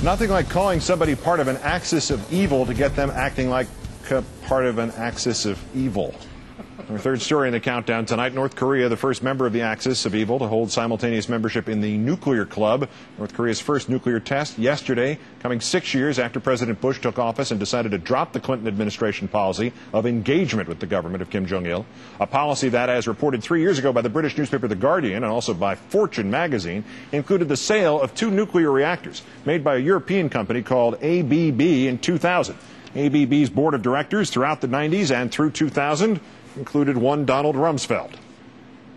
Nothing like calling somebody part of an axis of evil to get them acting like part of an axis of evil. Our third story in the countdown tonight, North Korea, the first member of the axis of evil to hold simultaneous membership in the nuclear club. North Korea's first nuclear test yesterday, coming 6 years after President Bush took office and decided to drop the Clinton administration policy of engagement with the government of Kim Jong-il. A policy that, as reported 3 years ago by the British newspaper The Guardian and also by Fortune magazine, included the sale of 2 nuclear reactors made by a European company called ABB in 2000. ABB's board of directors throughout the 90s and through 2000 included one Donald Rumsfeld.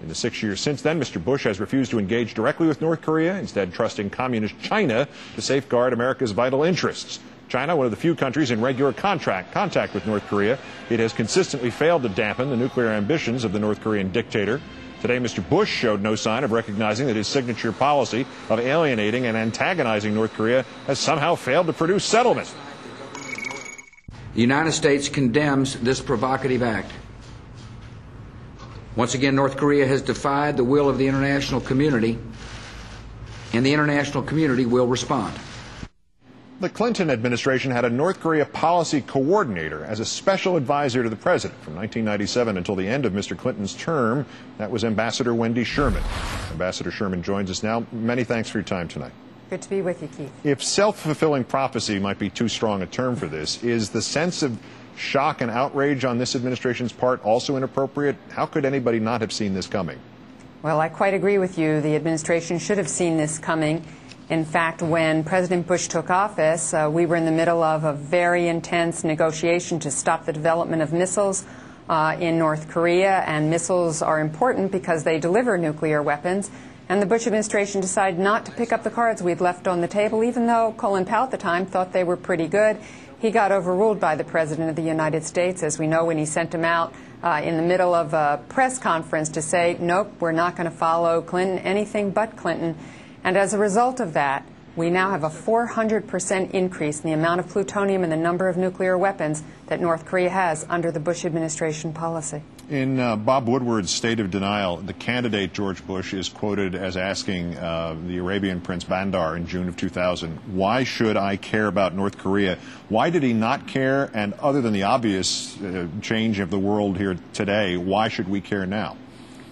In the 6 years since then, Mr. Bush has refused to engage directly with North Korea, instead trusting communist China to safeguard America's vital interests. China, one of the few countries in regular contact with North Korea, it has consistently failed to dampen the nuclear ambitions of the North Korean dictator. Today, Mr. Bush showed no sign of recognizing that his signature policy of alienating and antagonizing North Korea has somehow failed to produce settlement. The United States condemns this provocative act. Once again, North Korea has defied the will of the international community, and the international community will respond. The Clinton administration had a North Korea policy coordinator as a special advisor to the president from 1997 until the end of Mr. Clinton's term. That was Ambassador Wendy Sherman. Ambassador Sherman joins us now. Many thanks for your time tonight. Good to be with you, Keith. If self-fulfilling prophecy might be too strong a term for this, is the sense of shock and outrage on this administration's part also inappropriate? How could anybody not have seen this coming? Well, I quite agree with you. The administration should have seen this coming. In fact, when President Bush took office, we were in the middle of a very intense negotiation to stop the development of missiles in North Korea, and missiles are important because they deliver nuclear weapons. And the Bush administration decided not to pick up the cards we'd left on the table, even though Colin Powell at the time thought they were pretty good. He got overruled by the President of the United States, as we know, when he sent him out in the middle of a press conference to say, nope, we're not going to follow Clinton, anything but Clinton. And as a result of that, we now have a 400% increase in the amount of plutonium and the number of nuclear weapons that North Korea has under the Bush administration policy. In Bob Woodward's State of Denial, the candidate, George Bush, is quoted as asking the Arabian Prince Bandar in June of 2000, why should I care about North Korea? Why did he not care? And other than the obvious change of the world here today, why should we care now?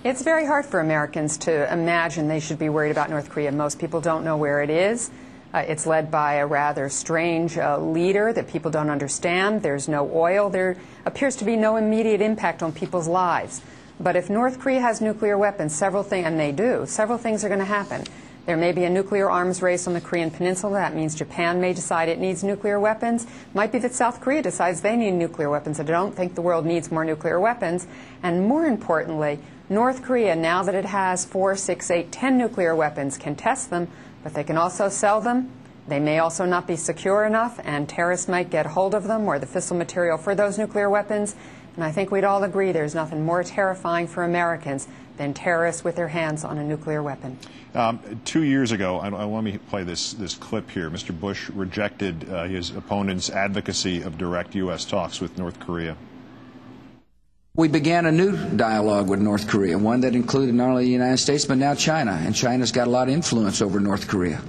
It's very hard for Americans to imagine they should be worried about North Korea. Most people don't know where it is. It's led by a rather strange leader that people don't understand. There's no oil. There appears to be no immediate impact on people's lives. But if North Korea has nuclear weapons, several things, and they do, several things are going to happen. There may be a nuclear arms race on the Korean Peninsula. That means Japan may decide it needs nuclear weapons. It might be that South Korea decides they need nuclear weapons. I don't think the world needs more nuclear weapons. And more importantly, North Korea, now that it has 4, 6, 8, 10 nuclear weapons, can test them, but they can also sell them. They may also not be secure enough, and terrorists might get hold of them or the fissile material for those nuclear weapons. And I think we'd all agree there's nothing more terrifying for Americans than terrorists with their hands on a nuclear weapon. 2 years ago, I want me to play this clip here. Mr. Bush rejected his opponent's advocacy of direct U.S. talks with North Korea. We began a new dialogue with North Korea, one that included not only the United States, but now China. And China's got a lot of influence over North Korea,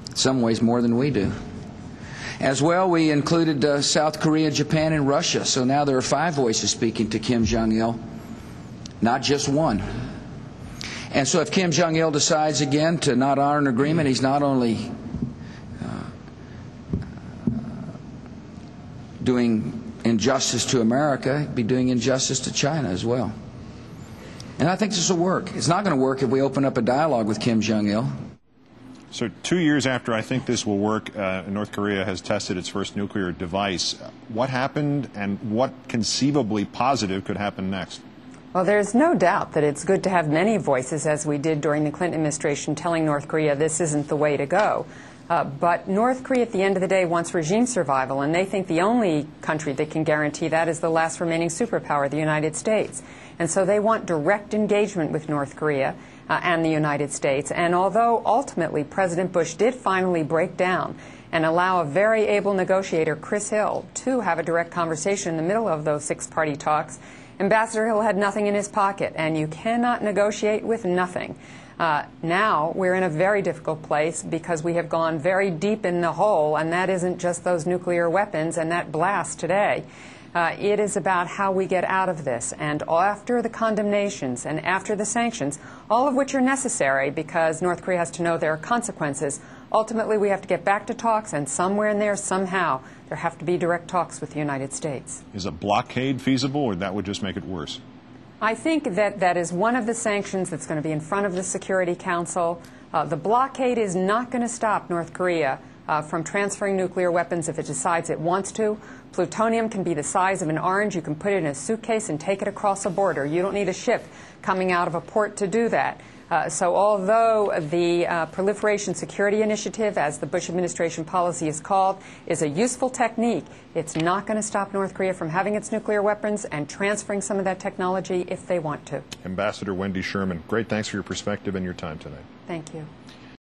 in some ways more than we do. As well, we included South Korea, Japan, and Russia. So now there are 5 voices speaking to Kim Jong-il, not just one. And so if Kim Jong-il decides again to not honor an agreement, he's not only doing injustice to America, he'd be doing injustice to China as well. And I think this will work. It's not going to work if we open up a dialogue with Kim Jong-il. So 2 years after I think this will work, North Korea has tested its first nuclear device. What happened and what conceivably positive could happen next? Well, there's no doubt that it's good to have many voices, as we did during the Clinton administration, telling North Korea this isn't the way to go. But North Korea, at the end of the day, wants regime survival, and they think the only country that can guarantee that is the last remaining superpower, the United States. And so they want direct engagement with North Korea and the United States. And although ultimately President Bush did finally break down and allow a very able negotiator, Chris Hill, to have a direct conversation in the middle of those 6-party talks, Ambassador Hill had nothing in his pocket, and you cannot negotiate with nothing. Now we're in a very difficult place because we have gone very deep in the hole, and that isn't just those nuclear weapons and that blast today. It is about how we get out of this. And after the condemnations and after the sanctions, all of which are necessary because North Korea has to know there are consequences, ultimately we have to get back to talks, and somewhere in there, somehow, there have to be direct talks with the United States. Is a blockade feasible, or that would just make it worse? I think that that is one of the sanctions that's going to be in front of the Security Council. The blockade is not going to stop North Korea from transferring nuclear weapons if it decides it wants to. Plutonium can be the size of an orange. You can put it in a suitcase and take it across a border. You don't need a ship coming out of a port to do that. So although the Proliferation Security Initiative, as the Bush administration policy is called, is a useful technique, it's not going to stop North Korea from having its nuclear weapons and transferring some of that technology if they want to. Ambassador Wendy Sherman, great thanks for your perspective and your time tonight. Thank you.